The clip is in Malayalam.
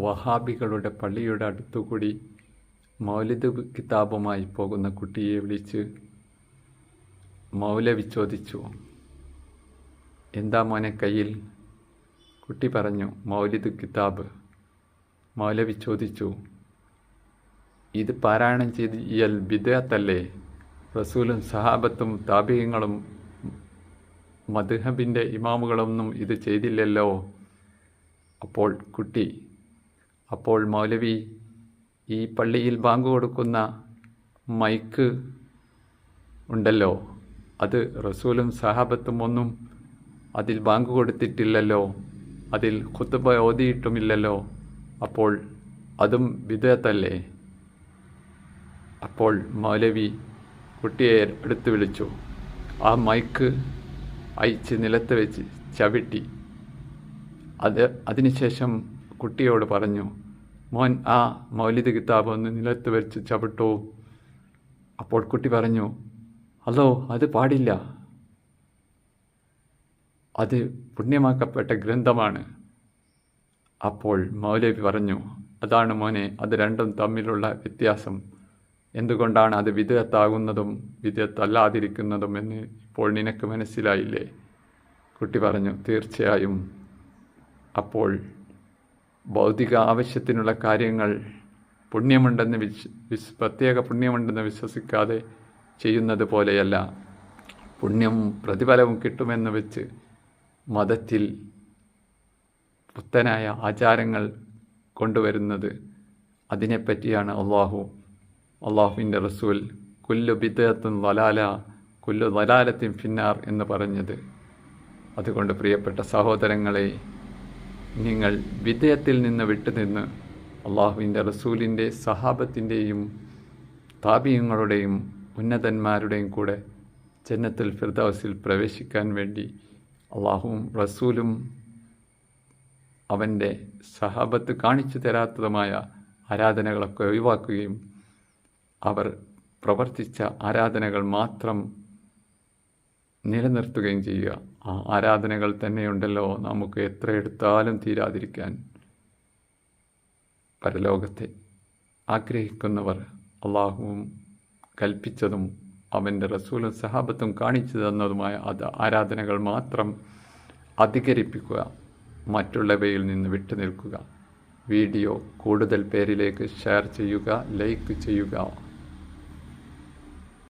വഹാബികളുടെ പള്ളിയുടെ അടുത്തുകൂടി മൗലിദ് കിതാബുമായി പോകുന്ന കുട്ടിയെ വിളിച്ച് മൗലവി ചോദിച്ചു, എന്താ മോനെ കയ്യിൽ? കുട്ടി പറഞ്ഞു, മൗലിദ് കിതാബ്. മൗലവി ചോദിച്ചു, ഇത് പാരായണം ചെയ്യൽ ബിദ്അത്തല്ലേ? റസൂലും സഹാബത്തും താബിഈങ്ങളും മദ്ഹബിൻ്റെ ഇമാമുകളൊന്നും ഇത് ചെയ്തില്ലല്ലോ. അപ്പോൾ മൗലവി, ഈ പള്ളിയിൽ ബാങ്ക് കൊടുക്കുന്ന മൈക്ക് ഉണ്ടല്ലോ, അത് റസൂലും സഹാബത്തും ഒന്നും അതിൽ ബാങ്ക് കൊടുത്തിട്ടില്ലല്ലോ, അതിൽ ഖുത്ബ ഓതിയിട്ടുമില്ലല്ലോ, അപ്പോൾ അതും ബിദ്അത്തല്ലേ? അപ്പോൾ മൗലവി കുട്ടിയെ അടുത്ത് വിളിച്ചു, ആ മൈക്ക് അയച്ച് നിലത്ത് വെച്ച് ചവിട്ടി. അതിനുശേഷം കുട്ടിയോട് പറഞ്ഞു, മോൻ ആ മൗലിദ് കിതാബ് ഒന്ന് നിലത്ത് വെച്ച് ചവിട്ടൂ. അപ്പോൾ കുട്ടി പറഞ്ഞു, അല്ലോ, അത് പാടില്ല, അത് പുണ്യമാക്കപ്പെട്ട ഗ്രന്ഥമാണ്. അപ്പോൾ മൗലവി പറഞ്ഞു, അതാണ് മോനെ, അത് രണ്ടും തമ്മിലുള്ള വ്യത്യാസം. എന്തുകൊണ്ടാണ് അത് ബിദ്അത്താകുന്നതും ബിദ്അത്തല്ലാതിരിക്കുന്നതും എന്ന് ഇപ്പോൾ നിനക്ക് മനസ്സിലായില്ലേ? കുട്ടി പറഞ്ഞു, തീർച്ചയായും. അപ്പോൾ ഭൗതിക ആവശ്യത്തിനുള്ള കാര്യങ്ങൾ പുണ്യമുണ്ടെന്ന് പ്രത്യേക പുണ്യമുണ്ടെന്ന് വിശ്വസിക്കാതെ ചെയ്യുന്നത് പോലെയല്ല, പുണ്യവും പ്രതിഫലവും കിട്ടുമെന്ന് വെച്ച് മതത്തിൽ പുത്തനായ ആചാരങ്ങൾ കൊണ്ടുവരുന്നത്, അതിനെപ്പറ്റിയാണ് അള്ളാഹുവിൻ്റെ റസൂൽ കുല്ലു ബിദ്അത്തുൻ ളലാല കുല്ലു ളലാലത്തിൻ ഫിന്നാർ എന്ന് പറഞ്ഞത്. അതുകൊണ്ട് പ്രിയപ്പെട്ട സഹോദരങ്ങളെ, നിങ്ങൾ ബിദ്അത്തിൽ നിന്ന് വിട്ടുനിന്ന് അള്ളാഹുവിൻ്റെ റസൂലിൻ്റെ സഹാബത്തിൻ്റെയും താബിഈങ്ങളുടെയും ഉന്നതന്മാരുടെയും കൂടെ ജന്നത്തുൽ ഫിർദൗസിൽ പ്രവേശിക്കാൻ വേണ്ടി അള്ളാഹുവും റസൂലും അവൻ്റെ സഹാബത്ത് കാണിച്ചു തരാത്തതുമായ ആരാധനകളൊക്കെ ഒഴിവാക്കുകയും അവർ പ്രവർത്തിച്ച ആരാധനകൾ മാത്രം നിലനിർത്തുകയും ചെയ്യുക. ആ ആരാധനകൾ തന്നെയുണ്ടല്ലോ നമുക്ക് എത്ര എടുത്താലും തീരാതിരിക്കാൻ. പരലോകത്തെ ആഗ്രഹിക്കുന്നവർ അള്ളാഹുവും കൽപ്പിച്ചതും അവൻ്റെ റസൂലും സഹാബത്തും കാണിച്ചു തന്നതുമായ ആരാധനകൾ മാത്രം അധികരിപ്പിക്കുക, മറ്റുള്ളവയിൽ നിന്ന് വിട്ടുനിൽക്കുക. വീഡിയോ കൂടുതൽ പേരിലേക്ക് ഷെയർ ചെയ്യുക, ലൈക്ക് ചെയ്യുക.